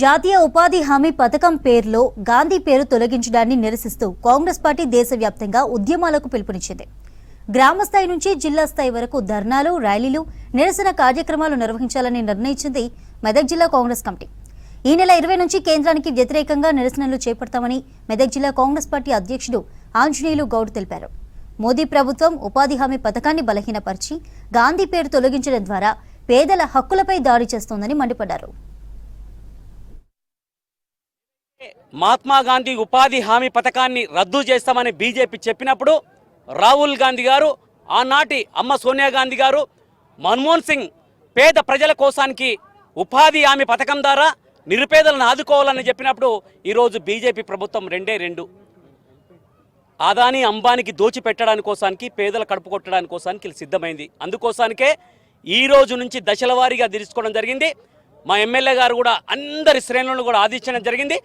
జాతీయ ఉపాధి హామీ పథకం పేరులో గాంధీ పేరు తొలగించడాన్ని నిరసిస్తూ కాంగ్రెస్ పార్టీ దేశవ్యాప్తంగా ఉద్యమాలకు పిలుపునిచ్చింది. గ్రామ స్థాయి నుంచి జిల్లా స్థాయి వరకు ధర్నాలు, ర్యాలీలు, నిరసన కార్యక్రమాలు నిర్వహించాలని నిర్ణయించింది మెదక్ జిల్లా కాంగ్రెస్ కమిటీ. ఈ నెల 20 నుంచి కేంద్రానికి వ్యతిరేకంగా నిరసనలు చేపడతామని మెదక్ జిల్లా కాంగ్రెస్ పార్టీ అధ్యక్షుడు ఆంజనేయులు గౌడ్ తెలిపారు. మోదీ ప్రభుత్వం ఉపాధి హామీ పథకాన్ని బలహీనపరిచి గాంధీ పేరు తొలగించడం ద్వారా పేదల హక్కులపై దాడి చేస్తోందని మండిపడ్డారు. మహాత్మా గాంధీ ఉపాధి హామీ పథకాన్ని రద్దు చేస్తామని బీజేపీ చెప్పినప్పుడు రాహుల్ గాంధీ గారు, ఆనాటి అమ్మ సోనియా గాంధీ గారు, మన్మోహన్ సింగ్ పేద ప్రజల కోసానికి ఉపాధి హామీ పథకం ద్వారా నిరుపేదలను ఆదుకోవాలని చెప్పినప్పుడు ఈరోజు బీజేపీ ప్రభుత్వం రెండే అదానీ అంబానీకి దోచిపెట్టడానికి కోసానికి, పేదల కడుపు కొట్టడానికి కోసానికి సిద్ధమైంది. అందుకోసానికే ఈ రోజు నుంచి దశల వారీగా తీసుకోవడం జరిగింది. మా ఎమ్మెల్యే గారు కూడా అందరి శ్రేణులను కూడా ఆదేశించడం జరిగింది.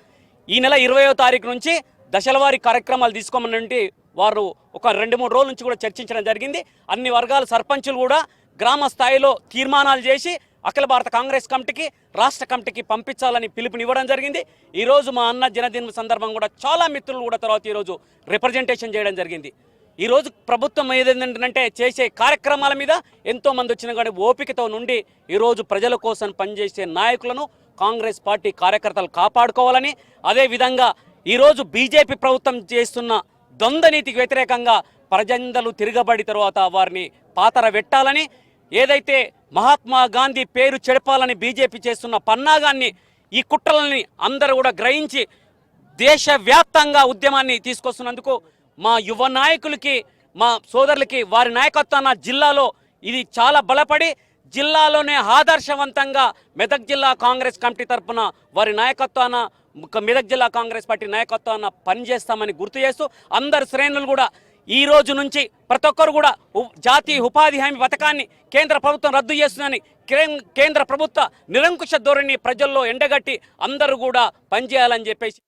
ఈ నెల 20వ తారీఖు నుంచి దశలవారీ కార్యక్రమాలు తీసుకోమని వారు ఒక 2-3 రోజుల నుంచి కూడా చర్చించడం జరిగింది. అన్ని వర్గాల సర్పంచులు కూడా గ్రామ స్థాయిలో తీర్మానాలు చేసి అఖిల భారత కాంగ్రెస్ కమిటీకి, రాష్ట్ర కమిటీకి పంపించాలని పిలుపునివ్వడం జరిగింది. ఈరోజు మా అన్న జన్మదిన సందర్భం కూడా చాలా మిత్రులు కూడా తర్వాత ఈరోజు రిప్రజెంటేషన్ చేయడం జరిగింది. ఈరోజు ప్రభుత్వం ఏదేంటంటే చేసే కార్యక్రమాల మీద ఎంతోమంది వచ్చిన కానీ ఓపికతో నుండి ఈరోజు ప్రజల కోసం పనిచేసే నాయకులను కాంగ్రెస్ పార్టీ కార్యకర్తలు కాపాడుకోవాలని, అదేవిధంగా ఈరోజు బీజేపీ ప్రభుత్వం చేస్తున్న ద్వంద్వ నీతికి వ్యతిరేకంగా ప్రజందరూ తిరగబడి తర్వాత వారిని పాతర పెట్టాలని, ఏదైతే మహాత్మా గాంధీ పేరు చెడపాలని బీజేపీ చేస్తున్న పన్నాగాన్ని, ఈ కుట్రలని అందరూ కూడా గ్రహించి దేశవ్యాప్తంగా ఉద్యమాన్ని తీసుకొస్తున్నందుకు మా యువ నాయకులకి, మా సోదరులకి వారి నాయకత్వాన జిల్లాలో ఇది చాలా బలపడి జిల్లాలోనే ఆదర్శవంతంగా మెదక్ జిల్లా కాంగ్రెస్ కమిటీ తరఫున వారి నాయకత్వాన, మెదక్ జిల్లా కాంగ్రెస్ పార్టీ నాయకత్వాన పనిచేస్తామని గుర్తు చేస్తూ అందరి శ్రేణులు కూడా ఈ రోజు నుంచి ప్రతి ఒక్కరు కూడా జాతీయ ఉపాధి హామీ పథకాన్ని కేంద్ర ప్రభుత్వం రద్దు చేస్తుందని, కేంద్ర ప్రభుత్వ నిరంకుశ ధోరణి ప్రజల్లో ఎండగట్టి అందరూ కూడా పనిచేయాలని చెప్పేసి